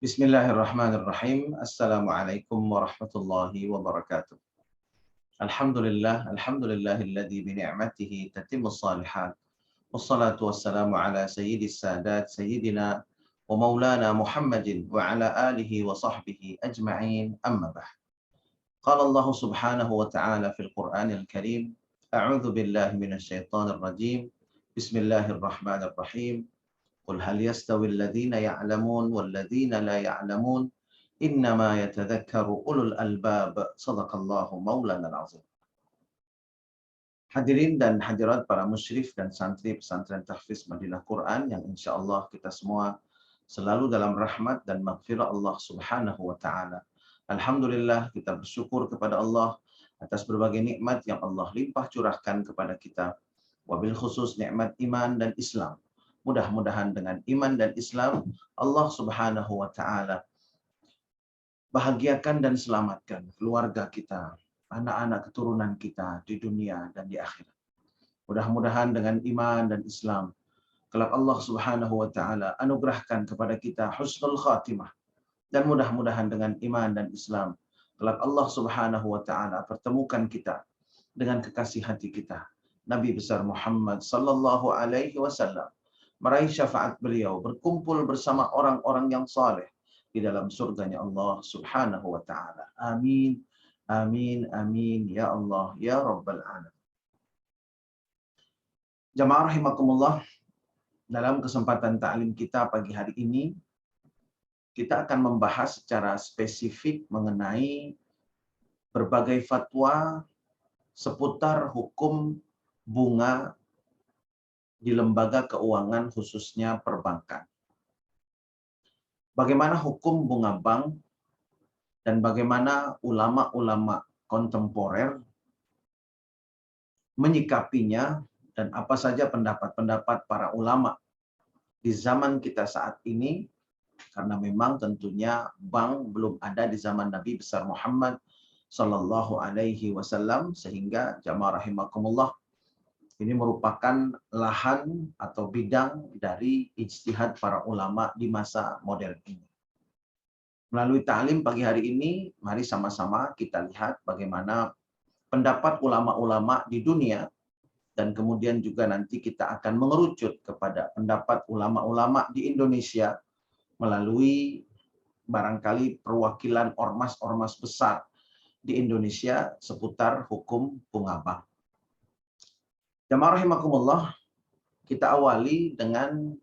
Bismillahirrahmanirrahim. Assalamualaikum warahmatullahi wabarakatuh. Alhamdulillahilladzi bi ni'matihi tatimmus shalihat. Wassalatu wassalamu ala sayyidis sadat sayyidina wa maulana Muhammadin wa ala alihi wa sahbihi ajma'in. Amma ba'd. Qala Allah subhanahu wa ta'ala fil Qur'anil Karim, a'udzu billahi minasy syaithanir rajim. Bismillahirrahmanirrahim. Qul hal yastawi alladhina ya'lamun walladhina la ya'lamun innama yatadhakkaru ulul albab. Shadaqallahu maulanal azim. Hadirin dan hadirat para musyrif dan santri pesantren tahfiz Madinah Quran yang insya Allah kita semua selalu dalam rahmat dan maghfirah Allah subhanahu wa ta'ala. Alhamdulillah, kita bersyukur kepada Allah atas berbagai nikmat yang Allah limpah curahkan kepada kita. Wabil khusus nikmat iman dan Islam. Mudah-mudahan dengan iman dan Islam, Allah subhanahu wa ta'ala bahagiakan dan selamatkan keluarga kita, anak-anak keturunan kita di dunia dan di akhirat. Mudah-mudahan dengan iman dan Islam, kelak Allah subhanahu wa ta'ala anugerahkan kepada kita husnul khatimah. Dan mudah-mudahan dengan iman dan Islam, kelak Allah subhanahu wa ta'ala pertemukan kita dengan kekasih hati kita, Nabi besar Muhammad sallallahu alaihi wasallam, meraih syafaat beliau, berkumpul bersama orang-orang yang saleh di dalam surganya Allah subhanahu wa ta'ala. Amin, amin, amin, ya Allah, ya Rabbal Alamin. Jamaah rahimakumullah, dalam kesempatan ta'lim kita pagi hari ini, kita akan membahas secara spesifik mengenai berbagai fatwa seputar hukum bunga di lembaga keuangan khususnya perbankan. Bagaimana hukum bunga bank dan bagaimana ulama-ulama kontemporer menyikapinya dan apa saja pendapat-pendapat para ulama di zaman kita saat ini, karena memang tentunya bank belum ada di zaman Nabi besar Muhammad sallallahu alaihi wasallam, sehingga jamaah rahimakumullah ini merupakan lahan atau bidang dari ijtihad para ulama di masa modern ini. Melalui ta'lim pagi hari ini, mari sama-sama kita lihat bagaimana pendapat ulama-ulama di dunia, dan kemudian juga nanti kita akan mengerucut kepada pendapat ulama-ulama di Indonesia melalui barangkali perwakilan ormas-ormas besar di Indonesia seputar hukum bunga bank. Jamaah rahimakumullah, kita awali dengan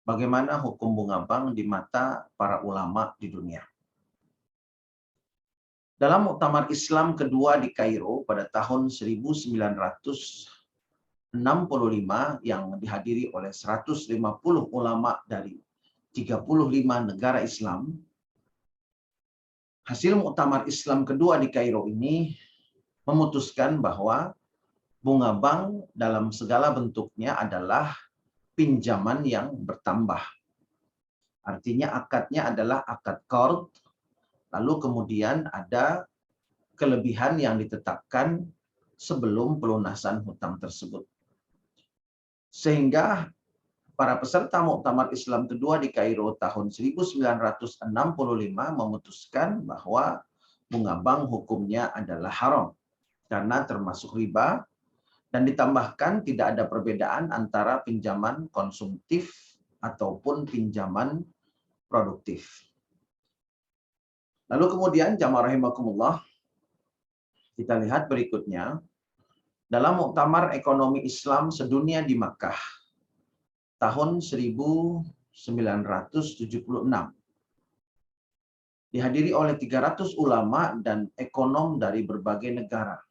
bagaimana hukum bunga bank di mata para ulama di dunia. Dalam Muktamar Islam kedua di Kairo pada tahun 1965 yang dihadiri oleh 150 ulama dari 35 negara Islam, hasil Muktamar Islam kedua di Kairo ini memutuskan bahwa bunga bank dalam segala bentuknya adalah pinjaman yang bertambah. Artinya akadnya adalah akad qard, lalu kemudian ada kelebihan yang ditetapkan sebelum pelunasan hutang tersebut. Sehingga para peserta Muktamar Islam kedua di Kairo tahun 1965 memutuskan bahwa bunga bank hukumnya adalah haram karena termasuk riba, dan ditambahkan tidak ada perbedaan antara pinjaman konsumtif ataupun pinjaman produktif. Lalu kemudian jamaah rahimakumullah, kita lihat berikutnya, dalam Muktamar Ekonomi Islam Sedunia di Makkah tahun 1976, dihadiri oleh 300 ulama dan ekonom dari berbagai negara.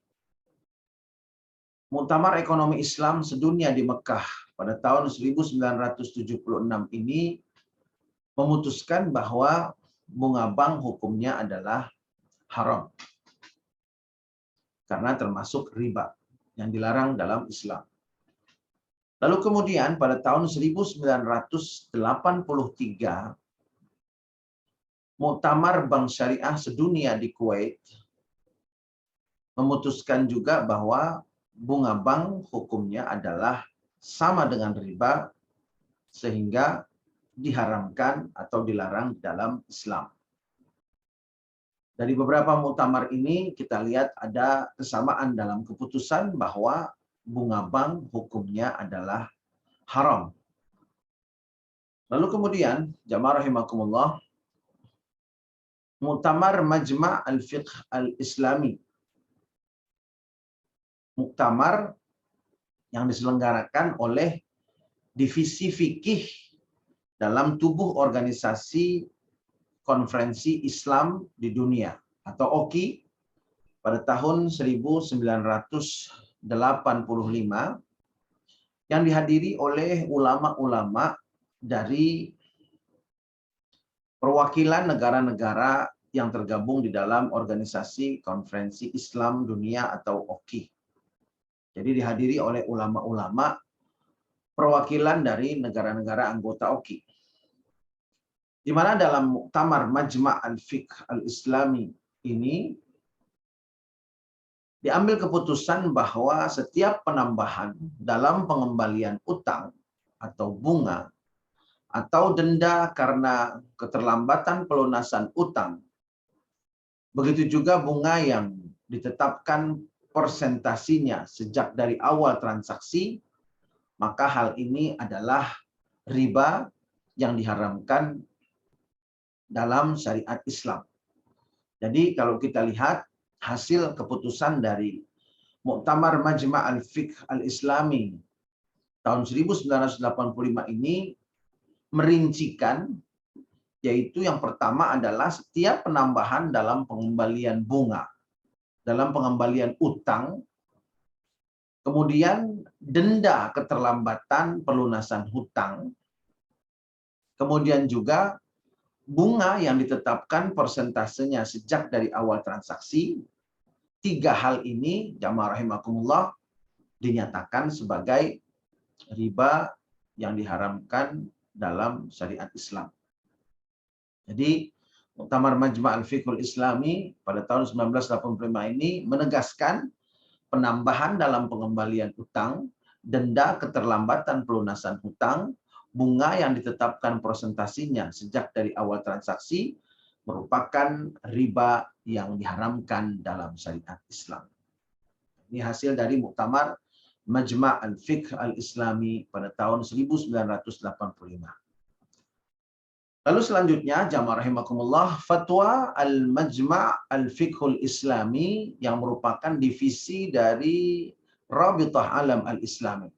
Muktamar Ekonomi Islam Sedunia di Mekah pada tahun 1976 ini memutuskan bahwa bunga bank hukumnya adalah haram karena termasuk riba yang dilarang dalam Islam. Lalu kemudian pada tahun 1983 Muktamar Bank Syariah Sedunia di Kuwait memutuskan juga bahwa bunga bank hukumnya adalah sama dengan riba, sehingga diharamkan atau dilarang dalam Islam. Dari beberapa muktamar ini kita lihat ada kesamaan dalam keputusan bahwa bunga bank hukumnya adalah haram. Lalu kemudian, jamaah rahimakumullah, Muktamar Majma' al-Fiqh al-Islami. Muktamar yang diselenggarakan oleh Divisi Fikih dalam tubuh organisasi Konferensi Islam di Dunia atau OKI pada tahun 1985 yang dihadiri oleh ulama-ulama dari perwakilan negara-negara yang tergabung di dalam organisasi Konferensi Islam Dunia atau OKI. Jadi dihadiri oleh ulama-ulama perwakilan dari negara-negara anggota OKI. Di mana dalam Muktamar Majma' al-Fiqh al-Islami ini diambil keputusan bahwa setiap penambahan dalam pengembalian utang atau bunga atau denda karena keterlambatan pelunasan utang, begitu juga bunga yang ditetapkan persentasinya sejak dari awal transaksi, maka hal ini adalah riba yang diharamkan dalam syariat Islam. Jadi kalau kita lihat hasil keputusan dari Muktamar Majma' al-Fiqh al-Islami tahun 1985 ini merincikan, yaitu yang pertama adalah setiap penambahan dalam pengembalian bunga, dalam pengembalian utang, kemudian denda keterlambatan pelunasan hutang, kemudian juga bunga yang ditetapkan persentasenya sejak dari awal transaksi. Tiga hal ini, jamaah rahimakumullah, dinyatakan sebagai riba yang diharamkan dalam syariat Islam. Jadi, Muktamar Majma' al-Fiqh al-Islami pada tahun 1985 ini menegaskan penambahan dalam pengembalian utang, denda keterlambatan pelunasan hutang, bunga yang ditetapkan persentasinya sejak dari awal transaksi merupakan riba yang diharamkan dalam syariat Islam. Ini hasil dari Muktamar Majma' al-Fiqh al-Islami pada tahun 1985. Lalu selanjutnya, jamaah rahimakumullah, Fatwa Al-Majma' al-Fiqh al-Islami yang merupakan divisi dari Rabitah Alam al-Islami.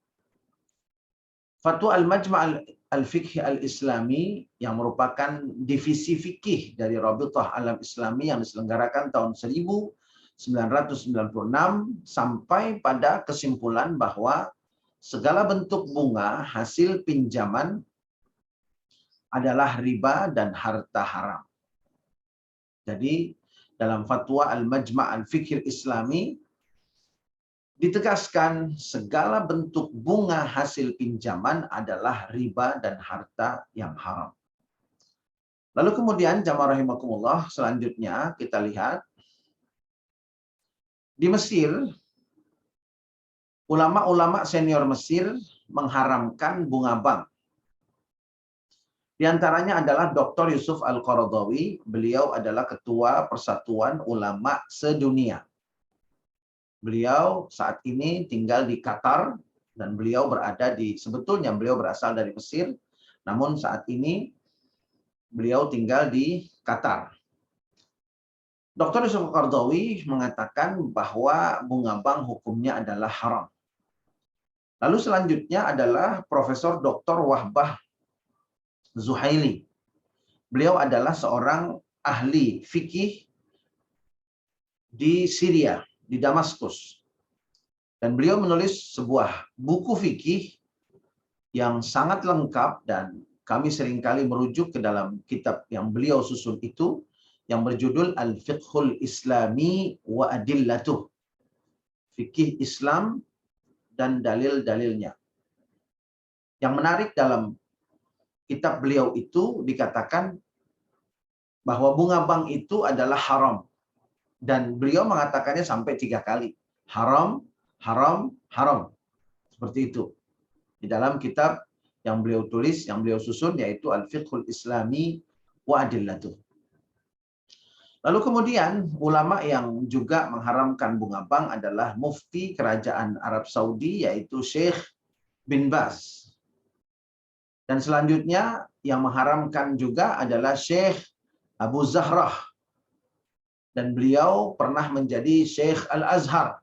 Fatwa Al-Majma' al-Fiqh al-Islami yang merupakan divisi fikih dari Rabitah Alam Islami yang diselenggarakan tahun 1996 sampai pada kesimpulan bahwa segala bentuk bunga hasil pinjaman adalah riba dan harta haram. Jadi dalam Fatwa Al-Majma' al-Fiqh al-Islami ditegaskan segala bentuk bunga hasil pinjaman adalah riba dan harta yang haram. Lalu kemudian jamaah rahimakumullah, selanjutnya kita lihat di Mesir, ulama-ulama senior Mesir mengharamkan bunga bank. Di antaranya adalah Dr. Yusuf Al-Qaradawi, beliau adalah Ketua Persatuan Ulama Sedunia. Beliau saat ini tinggal di Qatar dan beliau sebetulnya beliau berasal dari Mesir, namun saat ini beliau tinggal di Qatar. Dr. Yusuf Al-Qaradawi mengatakan bahwa bunga bank hukumnya adalah haram. Lalu selanjutnya adalah Profesor Dr. Wahbah Zuhaili. Beliau adalah seorang ahli fikih di Syria, di Damaskus. Dan beliau menulis sebuah buku fikih yang sangat lengkap dan kami seringkali merujuk ke dalam kitab yang beliau susun itu yang berjudul Al-Fiqhul Islami wa Adillatuh. Fikih Islam dan dalil-dalilnya. Yang menarik dalam kitab beliau itu dikatakan bahwa bunga bank itu adalah haram. Dan beliau mengatakannya sampai 3 kali. Haram, haram, haram. Seperti itu. Di dalam kitab yang beliau tulis, yang beliau susun, yaitu Al-Fiqhul Islami wa Adillatuh. Lalu kemudian ulama yang juga mengharamkan bunga bank adalah mufti kerajaan Arab Saudi, yaitu Syekh bin Baz. Dan selanjutnya yang mengharamkan juga adalah Syekh Abu Zahrah. Dan beliau pernah menjadi Syekh Al-Azhar.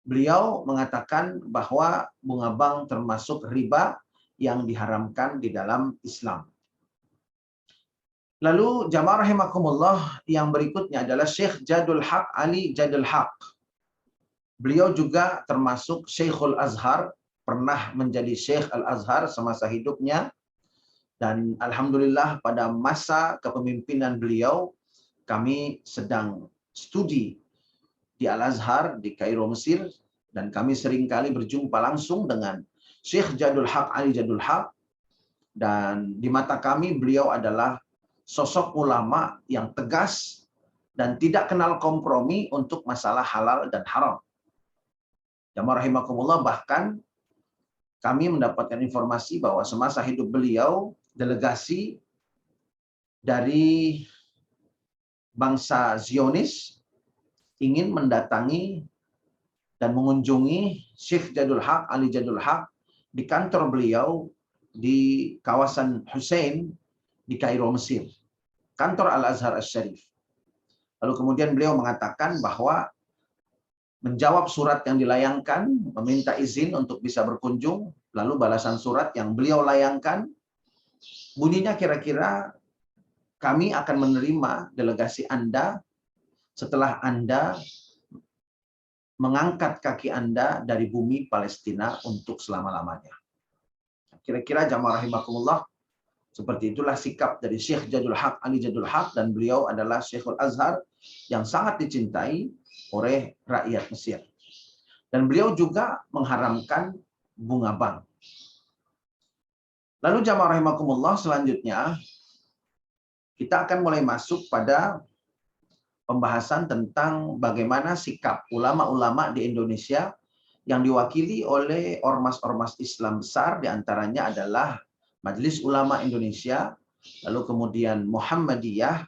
Beliau mengatakan bahwa bunga bank termasuk riba yang diharamkan di dalam Islam. Lalu jamaah rahimakumullah, yang berikutnya adalah Syekh Jadul Haq Ali Jadul Haq. Beliau juga termasuk Syekhul Azhar, pernah menjadi Syekh Al-Azhar semasa hidupnya. Dan alhamdulillah pada masa kepemimpinan beliau, kami sedang studi di Al-Azhar di Kairo, Mesir, dan kami seringkali berjumpa langsung dengan Syekh Jadul Haq Ali Jadul Haq. Dan di mata kami beliau adalah sosok ulama yang tegas dan tidak kenal kompromi untuk masalah halal dan haram. Jamaah rahimakumullah, bahkan kami mendapatkan informasi bahwa semasa hidup beliau, delegasi dari bangsa Zionis ingin mendatangi dan mengunjungi Syekh Jadul Haq Ali Jadul Haq di kantor beliau di kawasan Hussein di Kairo, Mesir, kantor Al-Azhar Asy-Syarif. Lalu kemudian beliau mengatakan bahwa menjawab surat yang dilayangkan, meminta izin untuk bisa berkunjung, lalu balasan surat yang beliau layangkan bunyinya kira-kira, kami akan menerima delegasi Anda setelah Anda mengangkat kaki Anda dari bumi Palestina untuk selama-lamanya. Kira-kira jamaah rahimakumullah, seperti itulah sikap dari Syekh Jadul Haq Ali Jadul Haq, dan beliau adalah Syekhul Azhar yang sangat dicintai oleh rakyat Mesir. Dan beliau juga mengharamkan bunga bank. Lalu jamaah rahimakumullah, selanjutnya kita akan mulai masuk pada pembahasan tentang bagaimana sikap ulama-ulama di Indonesia yang diwakili oleh ormas-ormas Islam besar, diantaranya adalah Majelis Ulama Indonesia, lalu kemudian Muhammadiyah,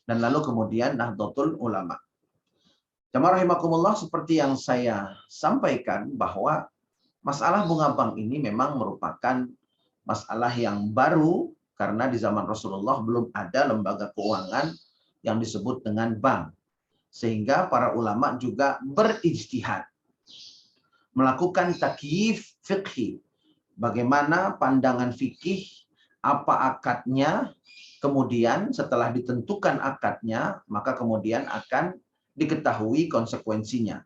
dan lalu kemudian Nahdlatul Ulama. Jamaah rahimakumullah, seperti yang saya sampaikan bahwa masalah bunga bank ini memang merupakan masalah yang baru, karena di zaman Rasulullah belum ada lembaga keuangan yang disebut dengan bank. Sehingga para ulama juga berijtihad, melakukan takyif fiqhi, bagaimana pandangan fikih, apa akadnya, kemudian setelah ditentukan akadnya, maka kemudian akan diketahui konsekuensinya.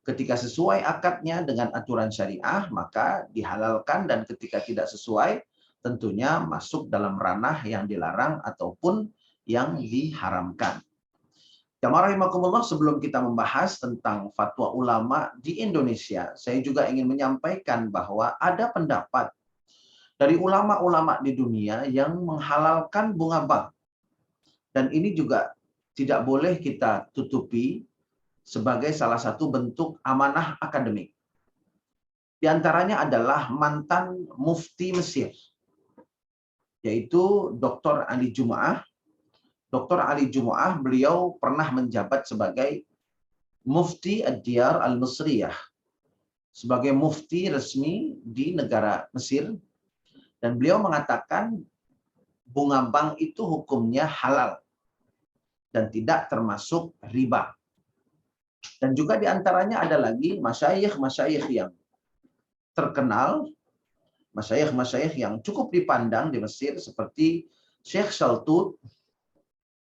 Ketika sesuai akadnya dengan aturan syariah, maka dihalalkan, dan ketika tidak sesuai, tentunya masuk dalam ranah yang dilarang ataupun yang diharamkan. Jamaah rahimakumullah, sebelum kita membahas tentang fatwa ulama di Indonesia, saya juga ingin menyampaikan bahwa ada pendapat dari ulama-ulama di dunia yang menghalalkan bunga bank. Dan ini juga tidak boleh kita tutupi sebagai salah satu bentuk amanah akademik. Di antaranya adalah mantan mufti Mesir, yaitu Dr. Ali Jum'ah. Dr. Ali Jum'ah, beliau pernah menjabat sebagai mufti Ad-Diyar Al-Misriyah, sebagai mufti resmi di negara Mesir, dan beliau mengatakan bunga bank itu hukumnya halal dan tidak termasuk riba. Dan juga di antaranya ada lagi masyayikh-masyayikh yang terkenal, masyayikh-masyayikh yang cukup dipandang di Mesir seperti Syekh Shaltut.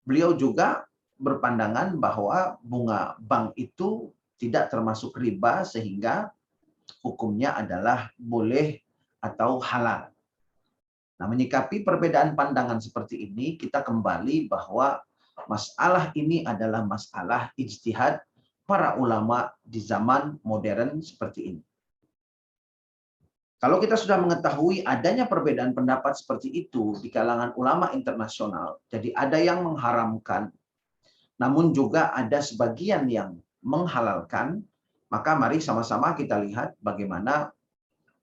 Beliau juga berpandangan bahwa bunga bank itu tidak termasuk riba, sehingga hukumnya adalah boleh atau halal. Nah, menyikapi perbedaan pandangan seperti ini, kita kembali bahwa masalah ini adalah masalah ijtihad para ulama di zaman modern seperti ini. Kalau kita sudah mengetahui adanya perbedaan pendapat seperti itu di kalangan ulama internasional, jadi ada yang mengharamkan, namun juga ada sebagian yang menghalalkan, maka mari sama-sama kita lihat bagaimana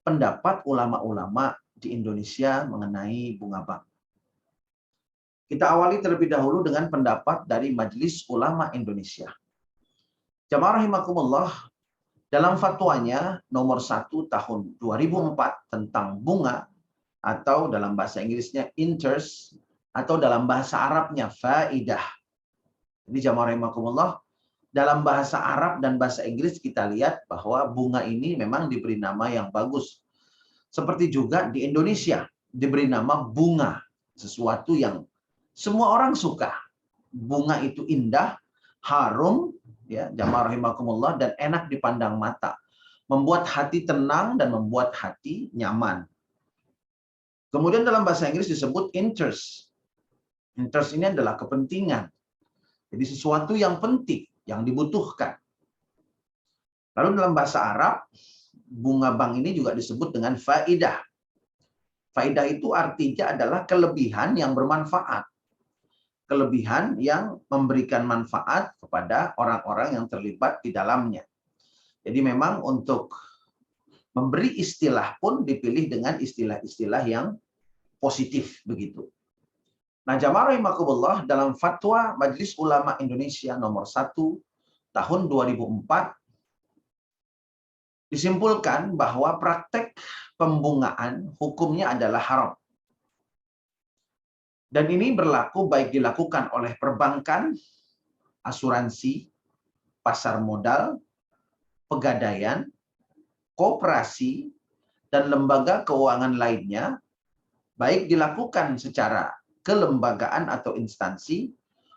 pendapat ulama-ulama di Indonesia mengenai bunga bank. Kita awali terlebih dahulu dengan pendapat dari Majelis Ulama Indonesia. Jamaah rahimakumullah, dalam fatwanya nomor 1 tahun 2004 tentang bunga, atau dalam bahasa Inggrisnya interest, atau dalam bahasa Arabnya faidah. Jadi jamaah rahimakumullah, dalam bahasa Arab dan bahasa Inggris kita lihat bahwa bunga ini memang diberi nama yang bagus. Seperti juga di Indonesia diberi nama bunga, sesuatu yang semua orang suka. Bunga itu indah, harum, ya, jamaah rahimakumullah, dan enak dipandang mata. Membuat hati tenang dan membuat hati nyaman. Kemudian dalam bahasa Inggris disebut interest. Interest ini adalah kepentingan. Jadi sesuatu yang penting, yang dibutuhkan. Lalu dalam bahasa Arab, bunga bank ini juga disebut dengan faidah. Faidah itu artinya adalah kelebihan yang bermanfaat. Kelebihan yang memberikan manfaat kepada orang-orang yang terlibat di dalamnya. Jadi memang untuk memberi istilah pun dipilih dengan istilah-istilah yang positif begitu. Nah, jamaah rahimakumullah, dalam fatwa Majelis Ulama Indonesia nomor 1 tahun 2004 disimpulkan bahwa praktek pembungaan hukumnya adalah haram. Dan ini berlaku baik dilakukan oleh perbankan, asuransi, pasar modal, pegadaian, koperasi, dan lembaga keuangan lainnya, baik dilakukan secara kelembagaan atau instansi,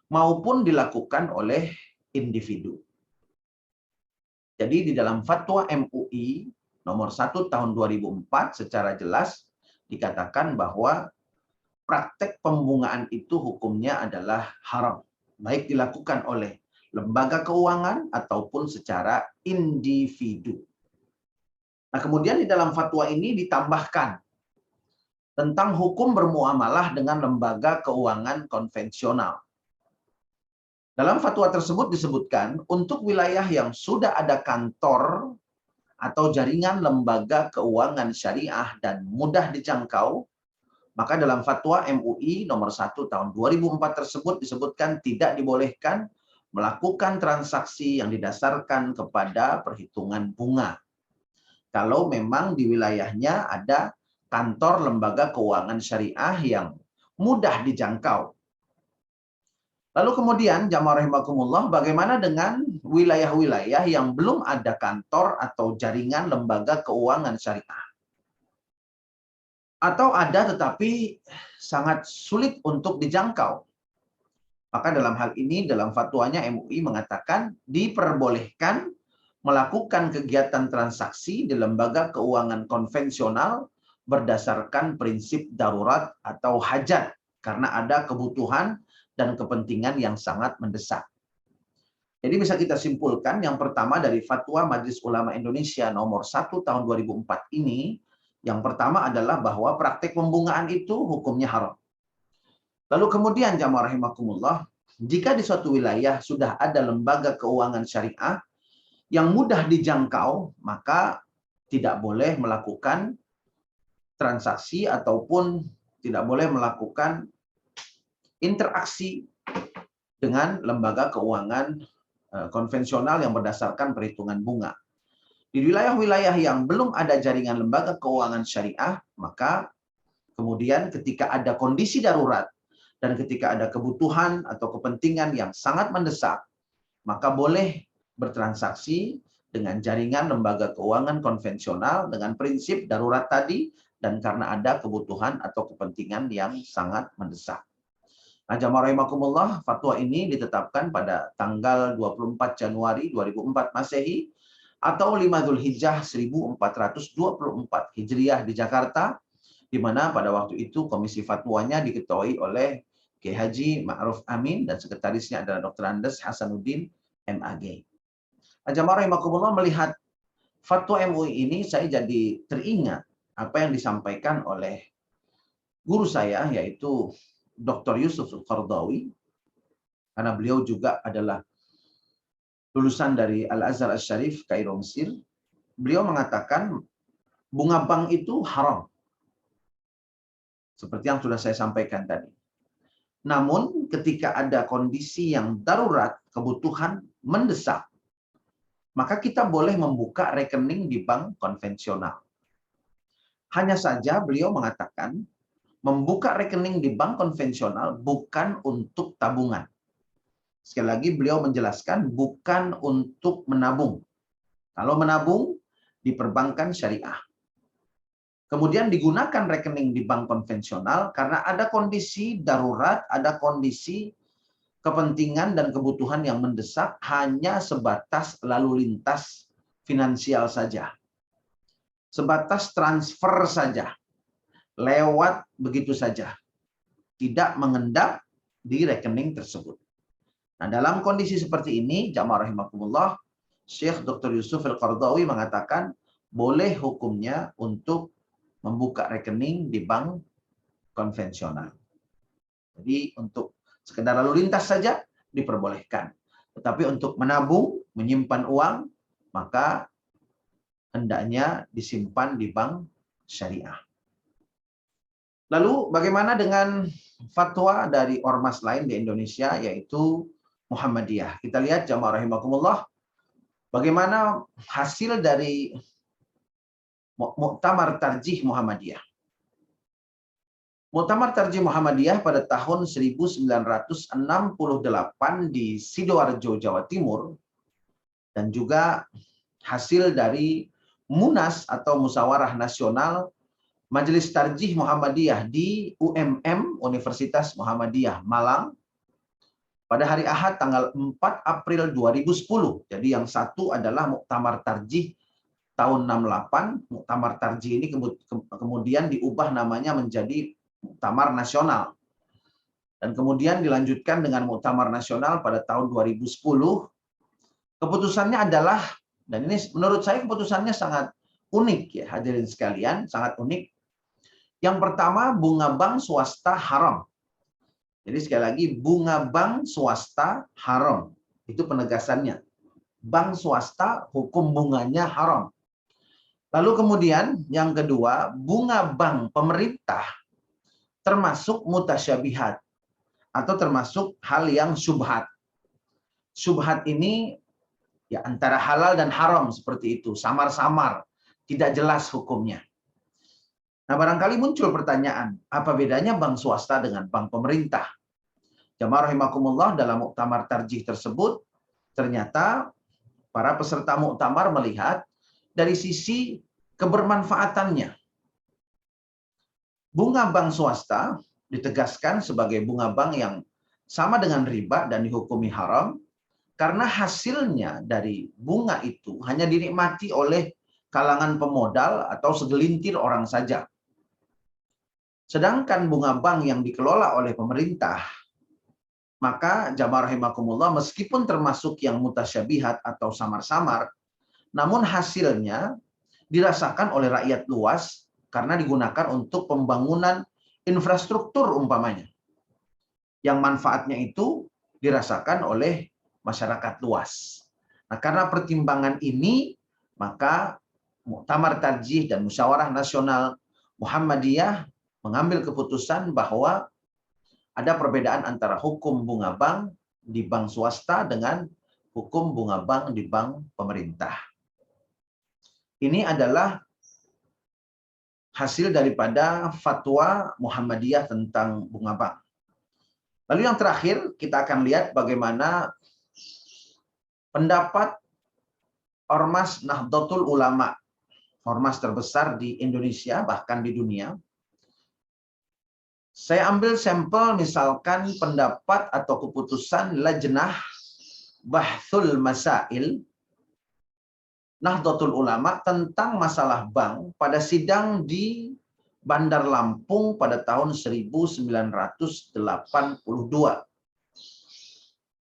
maupun dilakukan oleh individu. Jadi di dalam fatwa MUI nomor 1 tahun 2004 secara jelas dikatakan bahwa praktek pembungaan itu hukumnya adalah haram, baik dilakukan oleh lembaga keuangan ataupun secara individu. Nah, kemudian di dalam fatwa ini ditambahkan tentang hukum bermuamalah dengan lembaga keuangan konvensional. Dalam fatwa tersebut disebutkan untuk wilayah yang sudah ada kantor atau jaringan lembaga keuangan syariah dan mudah dijangkau, maka dalam fatwa MUI nomor 1 tahun 2004 tersebut disebutkan tidak dibolehkan melakukan transaksi yang didasarkan kepada perhitungan bunga. Kalau memang di wilayahnya ada kantor lembaga keuangan syariah yang mudah dijangkau. Lalu kemudian jamaah rahimakumullah, bagaimana dengan wilayah-wilayah yang belum ada kantor atau jaringan lembaga keuangan syariah? Atau ada tetapi sangat sulit untuk dijangkau. Maka dalam hal ini dalam fatwanya MUI mengatakan diperbolehkan melakukan kegiatan transaksi di lembaga keuangan konvensional berdasarkan prinsip darurat atau hajat karena ada kebutuhan dan kepentingan yang sangat mendesak. Jadi bisa kita simpulkan yang pertama dari fatwa Majelis Ulama Indonesia nomor 1 tahun 2004 ini, yang pertama adalah bahwa praktek pembungaan itu hukumnya haram. Lalu kemudian jamaah rahimakumullah, jika di suatu wilayah sudah ada lembaga keuangan syariah yang mudah dijangkau, maka tidak boleh melakukan transaksi ataupun tidak boleh melakukan interaksi dengan lembaga keuangan konvensional yang berdasarkan perhitungan bunga. Di wilayah-wilayah yang belum ada jaringan lembaga keuangan syariah, maka kemudian ketika ada kondisi darurat dan ketika ada kebutuhan atau kepentingan yang sangat mendesak, maka boleh bertransaksi dengan jaringan lembaga keuangan konvensional dengan prinsip darurat tadi dan karena ada kebutuhan atau kepentingan yang sangat mendesak. Nah, jamaah rahimakumullah, fatwa ini ditetapkan pada tanggal 24 Januari 2004 Masehi atau 5 Zulhijjah 1424 Hijriah di Jakarta, di mana pada waktu itu komisi fatwanya diketuai oleh Kiai Haji Ma'ruf Amin dan sekretarisnya adalah Dr. Andes Hasanuddin MAG. Nah, jamaah rahimakumullah, melihat fatwa MUI ini saya jadi teringat apa yang disampaikan oleh guru saya yaitu Dr. Yusuf Al-Qardawi, karena beliau juga adalah lulusan dari Al-Azhar Asy-Syarif Kairo Mesir. Beliau mengatakan bunga bank itu haram. Seperti yang sudah saya sampaikan tadi. Namun ketika ada kondisi yang darurat, kebutuhan mendesak, maka kita boleh membuka rekening di bank konvensional. Hanya saja beliau mengatakan, membuka rekening di bank konvensional bukan untuk tabungan. Sekali lagi beliau menjelaskan, bukan untuk menabung. Kalau menabung, di perbankan syariah. Kemudian digunakan rekening di bank konvensional karena ada kondisi darurat, ada kondisi kepentingan dan kebutuhan yang mendesak hanya sebatas lalu lintas finansial saja. Sebatas transfer saja. Lewat begitu saja. Tidak mengendap di rekening tersebut. Nah, dalam kondisi seperti ini, jamaah rahimakumullah, Syekh Dr. Yusuf Al-Qaradawi mengatakan boleh hukumnya untuk membuka rekening di bank konvensional. Jadi untuk sekedar lalu lintas saja diperbolehkan. Tetapi untuk menabung, menyimpan uang, maka hendaknya disimpan di bank syariah. Lalu bagaimana dengan fatwa dari ormas lain di Indonesia, yaitu Muhammadiyah? Kita lihat jamaah rahimakumullah, bagaimana hasil dari Muktamar Tarjih Muhammadiyah. Muktamar Tarjih Muhammadiyah pada tahun 1968 di Sidoarjo, Jawa Timur, dan juga hasil dari Munas atau Musyawarah Nasional Majelis Tarjih Muhammadiyah di UMM, Universitas Muhammadiyah Malang, pada hari Ahad tanggal 4 April 2010. Jadi yang satu adalah Muktamar Tarjih tahun 68, Muktamar Tarjih ini kemudian diubah namanya menjadi Muktamar Nasional. Dan kemudian dilanjutkan dengan Muktamar Nasional pada tahun 2010. Keputusannya adalah, dan ini menurut saya keputusannya sangat unik ya hadirin sekalian, sangat unik. Yang pertama, bunga bank swasta haram. Jadi sekali lagi, bunga bank swasta haram. Itu penegasannya. Bank swasta hukum bunganya haram. Lalu kemudian yang kedua, bunga bank pemerintah termasuk mutasyabihat atau termasuk hal yang syubhat. Syubhat ini ya antara halal dan haram seperti itu, samar-samar, tidak jelas hukumnya. Nah, barangkali muncul pertanyaan, apa bedanya bank swasta dengan bank pemerintah? Jamaah rahimakumullah, dalam Muktamar Tarjih tersebut ternyata para peserta muktamar melihat dari sisi kebermanfaatannya. Bunga bank swasta ditegaskan sebagai bunga bank yang sama dengan riba dan dihukumi haram karena hasilnya dari bunga itu hanya dinikmati oleh kalangan pemodal atau segelintir orang saja. Sedangkan bunga bank yang dikelola oleh pemerintah, maka jamaah rahimakumullah, meskipun termasuk yang mutasyabihat atau samar-samar, namun hasilnya dirasakan oleh rakyat luas karena digunakan untuk pembangunan infrastruktur umpamanya. Yang manfaatnya itu dirasakan oleh masyarakat luas. Nah, karena pertimbangan ini, maka Muktamar Tarjih dan Musyawarah Nasional Muhammadiyah mengambil keputusan bahwa ada perbedaan antara hukum bunga bank di bank swasta dengan hukum bunga bank di bank pemerintah. Ini adalah hasil daripada fatwa Muhammadiyah tentang bunga bank. Lalu yang terakhir, kita akan lihat bagaimana pendapat Ormas Nahdlatul Ulama, ormas terbesar di Indonesia, bahkan di dunia. Saya ambil sampel misalkan pendapat atau keputusan Lajnah Bahthul Masail Nahdlatul Ulama tentang masalah bank pada sidang di Bandar Lampung pada tahun 1982.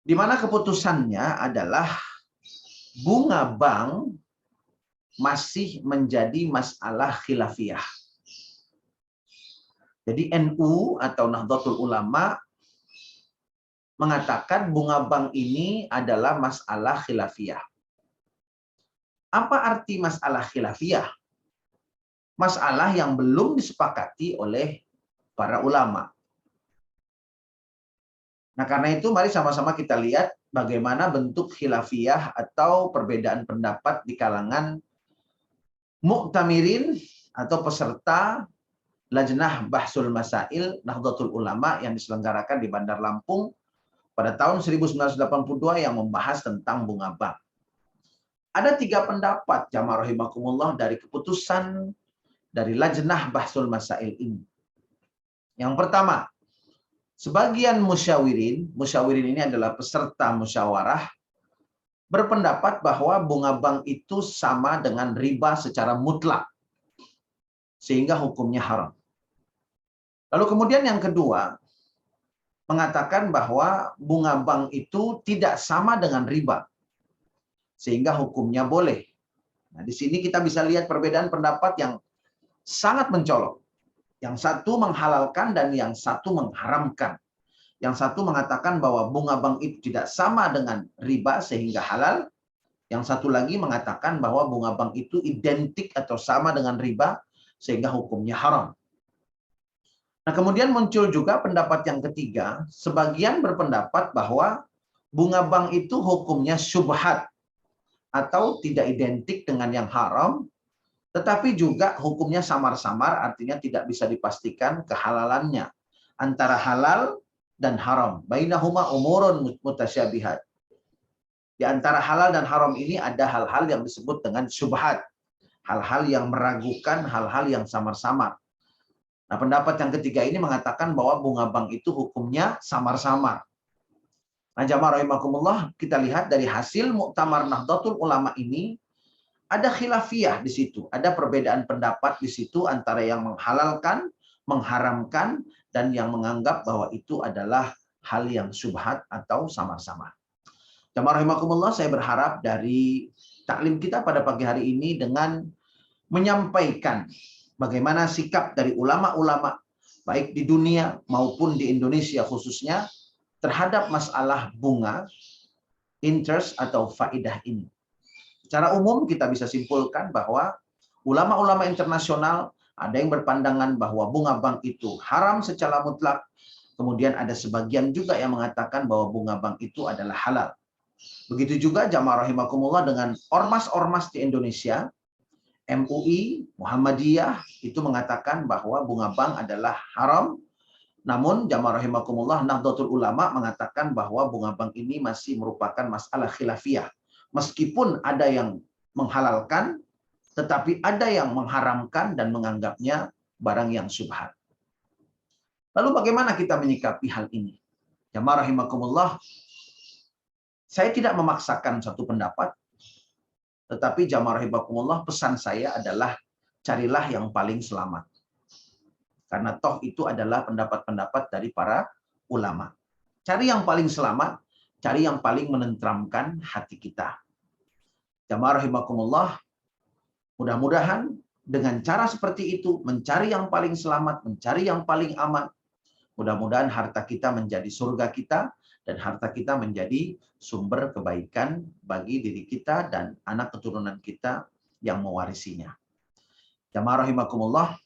Di mana keputusannya adalah bunga bank masih menjadi masalah khilafiyah. Jadi NU atau Nahdlatul Ulama mengatakan bunga bank ini adalah masalah khilafiyah. Apa arti masalah khilafiyah? masalah yang belum disepakati oleh para ulama. Nah, karena itu mari sama-sama kita lihat bagaimana bentuk khilafiyah atau perbedaan pendapat di kalangan mu'tamirin atau peserta Lajnah Bahsul Masail Nahdlatul Ulama yang diselenggarakan di Bandar Lampung pada tahun 1982 yang membahas tentang bunga bank. Ada 3 pendapat jamaah rahimakumullah dari keputusan dari Lajnah Bahsul Masail ini. Yang pertama, sebagian musyawirin ini adalah peserta musyawarah, berpendapat bahwa bunga bank itu sama dengan riba secara mutlak, sehingga hukumnya haram. Lalu kemudian yang kedua, mengatakan bahwa bunga bank itu tidak sama dengan riba, sehingga hukumnya boleh. Nah, di sini kita bisa lihat perbedaan pendapat yang sangat mencolok. Yang satu menghalalkan dan yang satu mengharamkan. Yang satu mengatakan bahwa bunga bank itu tidak sama dengan riba sehingga halal. Yang satu lagi mengatakan bahwa bunga bank itu identik atau sama dengan riba sehingga hukumnya haram. Nah, kemudian muncul juga pendapat yang ketiga. Sebagian berpendapat bahwa bunga bank itu hukumnya syubhat atau tidak identik dengan yang haram, tetapi juga hukumnya samar-samar, artinya tidak bisa dipastikan kehalalannya. Antara halal dan haram. Bainahuma umurun mutasyabihat. Di antara halal dan haram ini ada hal-hal yang disebut dengan syubhat. Hal-hal yang meragukan, hal-hal yang samar-samar. Nah, pendapat yang ketiga ini mengatakan bahwa bunga bank itu hukumnya samar-samar. Nah, jamaah rahimakumullah, kita lihat dari hasil Muktamar Nahdlatul Ulama ini, ada khilafiyah di situ, ada perbedaan pendapat di situ antara yang menghalalkan, mengharamkan, dan yang menganggap bahwa itu adalah hal yang syubhat atau samar-samar. Jamaah rahimakumullah, saya berharap dari taklim kita pada pagi hari ini dengan menyampaikan bagaimana sikap dari ulama-ulama baik di dunia maupun di Indonesia khususnya terhadap masalah bunga, interest atau faidah ini. Secara umum kita bisa simpulkan bahwa ulama-ulama internasional ada yang berpandangan bahwa bunga bank itu haram secara mutlak. Kemudian ada sebagian juga yang mengatakan bahwa bunga bank itu adalah halal. Begitu juga jamaah rahimakumullah dengan ormas-ormas di Indonesia, MUI, Muhammadiyah itu mengatakan bahwa bunga bank adalah haram. Namun jamaah rahimakumullah Nahdlatul Ulama mengatakan bahwa bunga bank ini masih merupakan masalah khilafiyah. Meskipun ada yang menghalalkan, tetapi ada yang mengharamkan dan menganggapnya barang yang syubhat. Lalu bagaimana kita menyikapi hal ini? Jamaah rahimakumullah, saya tidak memaksakan satu pendapat, tetapi jamaah rahimakumullah pesan saya adalah carilah yang paling selamat. Karena toh itu adalah pendapat-pendapat dari para ulama. Cari yang paling selamat, cari yang paling menenteramkan hati kita. Jamaah rahimakumullah, mudah-mudahan dengan cara seperti itu, mencari yang paling selamat, mencari yang paling aman, mudah-mudahan harta kita menjadi surga kita, dan harta kita menjadi sumber kebaikan bagi diri kita dan anak keturunan kita yang mewarisinya. Jamaah rahimakumullah,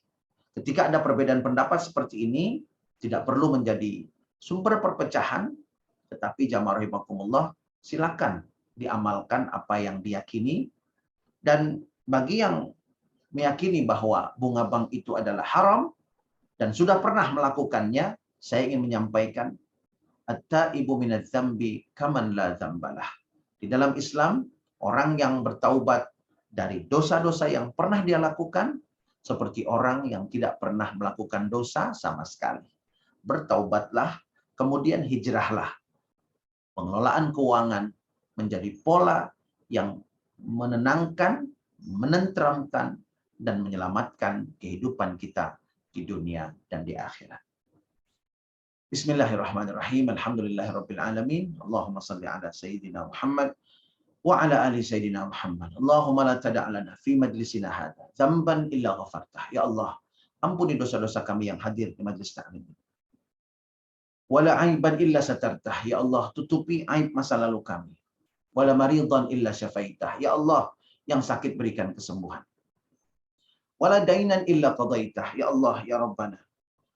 ketika ada perbedaan pendapat seperti ini, tidak perlu menjadi sumber perpecahan, tetapi jamaah rahimakumullah, silakan diamalkan apa yang diyakini. Dan bagi yang meyakini bahwa bunga bank itu adalah haram dan sudah pernah melakukannya, saya ingin menyampaikan at-taibu minadz-dzambi kaman la dzambalah. Di dalam Islam, orang yang bertaubat dari dosa-dosa yang pernah dia lakukan seperti orang yang tidak pernah melakukan dosa sama sekali. Bertaubatlah, kemudian hijrahlah. Pengelolaan keuangan menjadi pola yang menenangkan, menenteramkan, dan menyelamatkan kehidupan kita di dunia dan di akhirat. Bismillahirrahmanirrahim. Alhamdulillahirabbil alamin. Allahumma shalli ala sayyidina Muhammad wa ala ali sayyidina Muhammad. Allahumma la tada' lana fi majlisina hadza dzamban illa ghafartah. Ya Allah, ampuni dosa-dosa kami yang hadir di majlis taklim ini. Wala aiban illa satartah. Ya Allah, tutupi aib masa lalu kami. Wala maridan illa syafaitah. Ya Allah, yang sakit berikan kesembuhan. Wala dainan illa qadaitah. Ya Allah, ya Rabbana,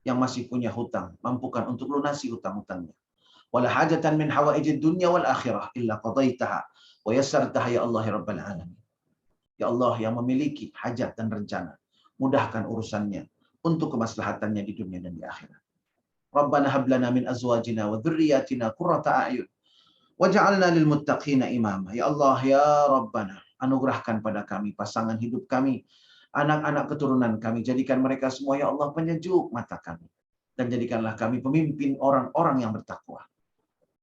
yang masih punya hutang, mampukan untuk lunasi hutang-hutangnya. Wala hajatan min hawaijid dunya wal akhirah illa qadaitaha wa yassartaha ya Allah ya Rabbal alamin. Ya Allah yang memiliki hajat dan rencana, mudahkan urusannya untuk kemaslahatannya di dunia dan di akhirat. Rabbana hab lana min azwajina wa dzurriyyatina qurrata a'yun waj'alna lil muttaqina imama. Ya Allah ya Rabbana, anugerahkan pada kami pasangan hidup kami, anak-anak keturunan kami, jadikan mereka semua ya Allah penyejuk mata kami, dan jadikanlah kami pemimpin orang-orang yang bertakwa.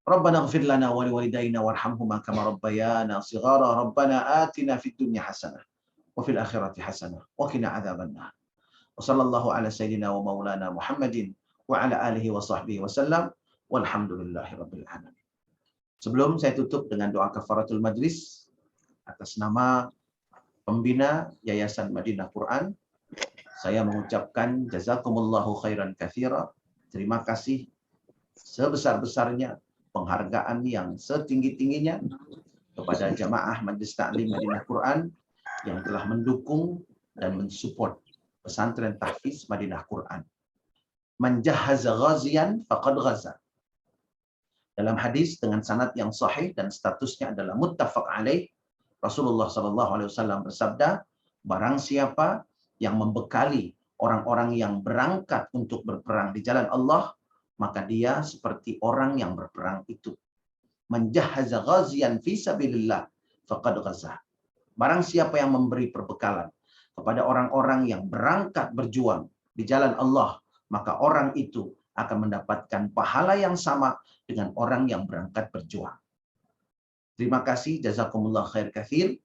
Rabbana ighfir lana wa liwalidayna warhamhuma kama rabbayana shighara. Rabbana atina fid dunya hasanah wa fil akhirati hasanah wa qina adzabannar. Wa sallallahu ala sayyidina wa maulana Muhammadin wa ala alihi wa sahbihi wasallam walhamdulillahi rabbil alamin. Sebelum saya tutup dengan doa kafaratul majlis atas nama pembina Yayasan Madinah Quran, saya mengucapkan jazakumullahu khairan katsira. Terima kasih sebesar-besarnya, penghargaan yang setinggi-tingginya kepada jamaah Majelis Ta'lim Madinah Quran yang telah mendukung dan mensupport pesantren tahfiz Madinah Quran. Man jahaza ghaziyan faqad ghaza. Dalam hadis dengan sanad yang sahih dan statusnya adalah muttafaq alaih, Rasulullah SAW bersabda, barang siapa yang membekali orang-orang yang berangkat untuk berperang di jalan Allah, maka dia seperti orang yang berperang itu. Man jahaza ghaziyan fi sabilillah faqad ghaza. Barang siapa yang memberi perbekalan kepada orang-orang yang berangkat berjuang di jalan Allah, maka orang itu akan mendapatkan pahala yang sama dengan orang yang berangkat berjuang. Terima kasih, jazakumullah khair katsir,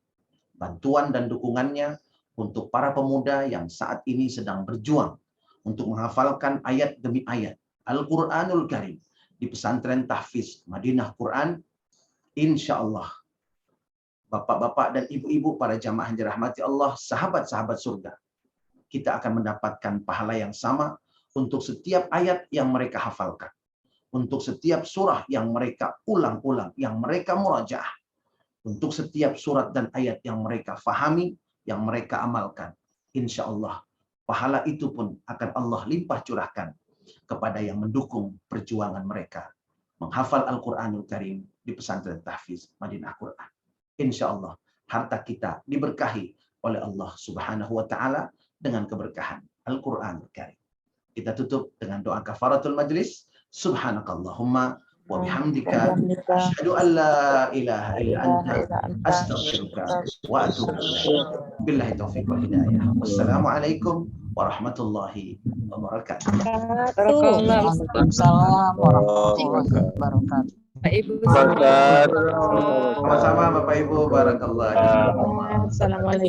bantuan dan dukungannya untuk para pemuda yang saat ini sedang berjuang untuk menghafalkan ayat demi ayat Al-Quranul Karim di pesantren tahfiz Madinah Quran. Insya Allah, bapak-bapak dan ibu-ibu para jamaah yang dirahmati Allah, sahabat-sahabat surga, kita akan mendapatkan pahala yang sama untuk setiap ayat yang mereka hafalkan, untuk setiap surah yang mereka ulang-ulang, yang mereka murajaah, untuk setiap surat dan ayat yang mereka fahami, yang mereka amalkan. Insya Allah, pahala itu pun akan Allah limpah curahkan kepada yang mendukung perjuangan mereka menghafal Al-Quranul Karim di pesantren tahfiz Madinah Quran. Insya Allah, harta kita diberkahi oleh Allah Subhanahu wa Ta'ala dengan keberkahan Al-Quranul Karim. Kita tutup dengan doa kafaratul majlis. Subhanakallahumma wa bihamdika asyhadu an la ilaha illa anta astaghfiruka wa atubu ilaik. Billahi taufiq wal hidayah. Wassalamualaikum warahmatullahi wabarakatuh. Waalaikumsalam warahmatullahi wabarakatuh. Pak Ibu, Sama-sama Bapak Ibu, barakallah. Assalamualaikum.